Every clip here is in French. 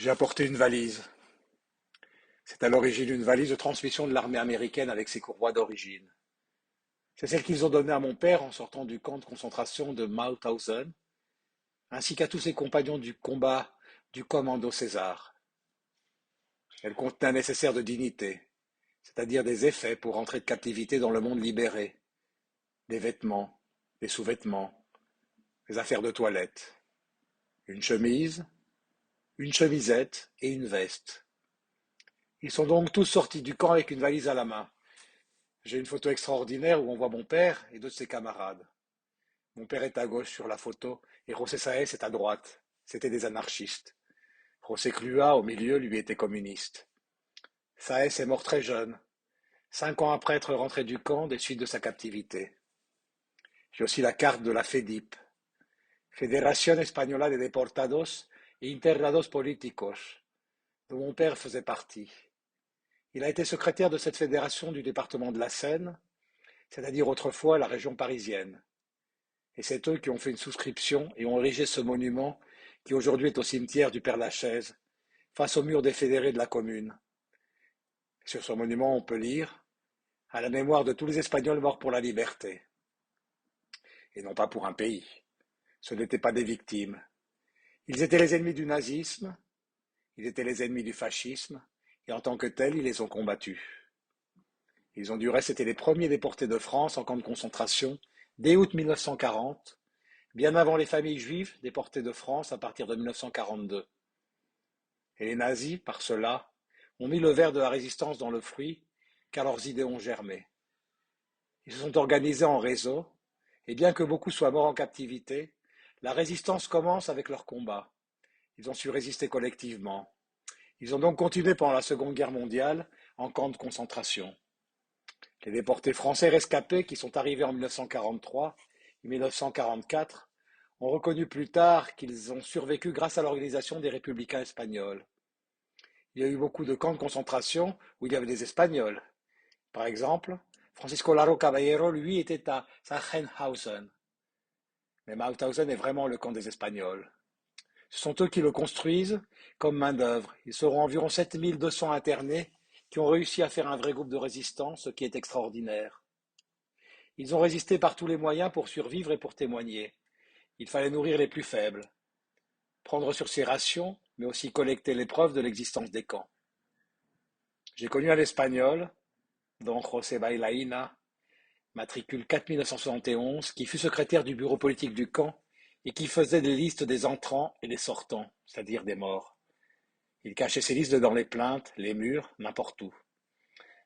J'ai apporté une valise. C'est à l'origine une valise de transmission de l'armée américaine avec ses courroies d'origine. C'est celle qu'ils ont donnée à mon père en sortant du camp de concentration de Mauthausen, ainsi qu'à tous ses compagnons du combat du commando César. Elle contenait un nécessaire de dignité, c'est-à-dire des effets pour rentrer de captivité dans le monde libéré, des vêtements, des sous-vêtements, des affaires de toilette, une chemise, une chemisette et une veste. Ils sont donc tous sortis du camp avec une valise à la main. J'ai une photo extraordinaire où on voit mon père et deux de ses camarades. Mon père est à gauche sur la photo et José Saez est à droite. C'étaient des anarchistes. José Clua, au milieu, lui était communiste. Saez est mort très jeune, 5 ans après être rentré du camp des suites de sa captivité. J'ai aussi la carte de la FEDIP, Federación Española de Deportados e Internados Políticos, dont mon père faisait partie. Il a été secrétaire de cette fédération du département de la Seine, c'est-à-dire autrefois la région parisienne. Et c'est eux qui ont fait une souscription et ont érigé ce monument qui aujourd'hui est au cimetière du Père-Lachaise, face au mur des fédérés de la commune. Sur ce monument, on peut lire « À la mémoire de tous les Espagnols morts pour la liberté ». Et non pas pour un pays. Ce n'étaient pas des victimes. Ils étaient les ennemis du nazisme, ils étaient les ennemis du fascisme, et en tant que tels, ils les ont combattus. Ils ont du reste été les premiers déportés de France en camp de concentration dès août 1940, bien avant les familles juives déportées de France à partir de 1942. Et les nazis, par cela, ont mis le ver de la résistance dans le fruit, car leurs idées ont germé. Ils se sont organisés en réseau, et bien que beaucoup soient morts en captivité, la résistance commence avec leur combat. Ils ont su résister collectivement. Ils ont donc continué pendant la Seconde Guerre mondiale en camp de concentration. Les déportés français rescapés qui sont arrivés en 1943 et 1944 ont reconnu plus tard qu'ils ont survécu grâce à l'organisation des républicains espagnols. Il y a eu beaucoup de camps de concentration où il y avait des Espagnols. Par exemple, Francisco Lara Caballero, lui, était à Sachsenhausen. Mais Mauthausen est vraiment le camp des Espagnols. Ce sont eux qui le construisent comme main-d'œuvre. Ils seront environ 7200 internés qui ont réussi à faire un vrai groupe de résistance, ce qui est extraordinaire. Ils ont résisté par tous les moyens pour survivre et pour témoigner. Il fallait nourrir les plus faibles, prendre sur ses rations, mais aussi collecter les preuves de l'existence des camps. J'ai connu un Espagnol, don José Bailaina, matricule 4971, qui fut secrétaire du bureau politique du camp et qui faisait des listes des entrants et des sortants, c'est-à-dire des morts. Il cachait ces listes dans les plaintes, les murs, n'importe où.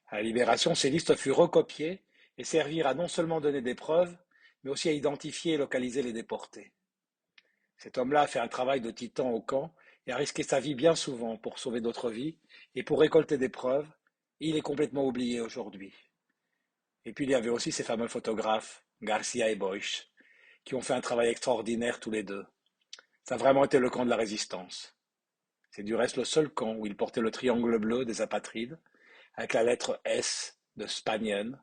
À la Libération, ces listes furent recopiées et servirent à non seulement donner des preuves, mais aussi à identifier et localiser les déportés. Cet homme-là a fait un travail de titan au camp et a risqué sa vie bien souvent pour sauver d'autres vies et pour récolter des preuves, et il est complètement oublié aujourd'hui. Et puis il y avait aussi ces fameux photographes, Garcia et Boix, qui ont fait un travail extraordinaire tous les deux. Ça a vraiment été le camp de la résistance. C'est du reste le seul camp où ils portaient le triangle bleu des apatrides, avec la lettre S de Spanien,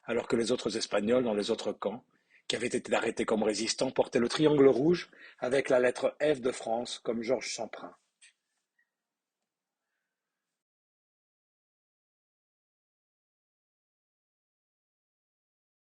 alors que les autres Espagnols dans les autres camps, qui avaient été arrêtés comme résistants, portaient le triangle rouge avec la lettre F de France, comme Georges Semprin.